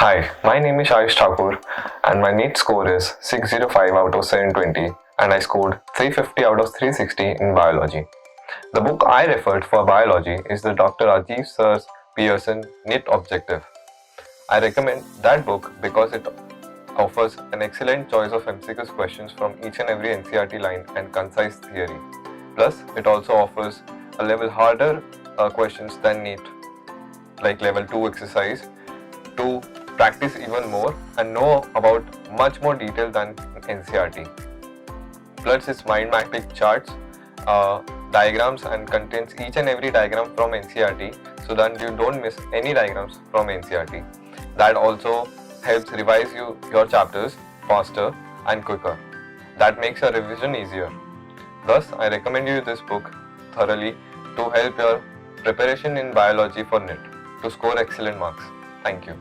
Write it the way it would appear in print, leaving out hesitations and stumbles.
Hi, my name is Ayush Thakur and my NEET score is 605 out of 720 and I scored 350 out of 360 in biology. The book I referred for biology is the Dr. Rajiv Sir's Pearson NEET Objective. I recommend that book because it offers an excellent choice of MCQ questions from each and every NCERT line and concise theory. Plus, it also offers a level harder questions than NEET, like level 2 exercise, to practice even more and know about much more detail than NCERT. Plus, its mind mapping charts, diagrams, and contains each and every diagram from NCERT so that you don't miss any diagrams from NCERT. That also helps revise your chapters faster and quicker. That makes your revision easier. Thus, I recommend you this book thoroughly to help your preparation in biology for NEET to score excellent marks. Thank you.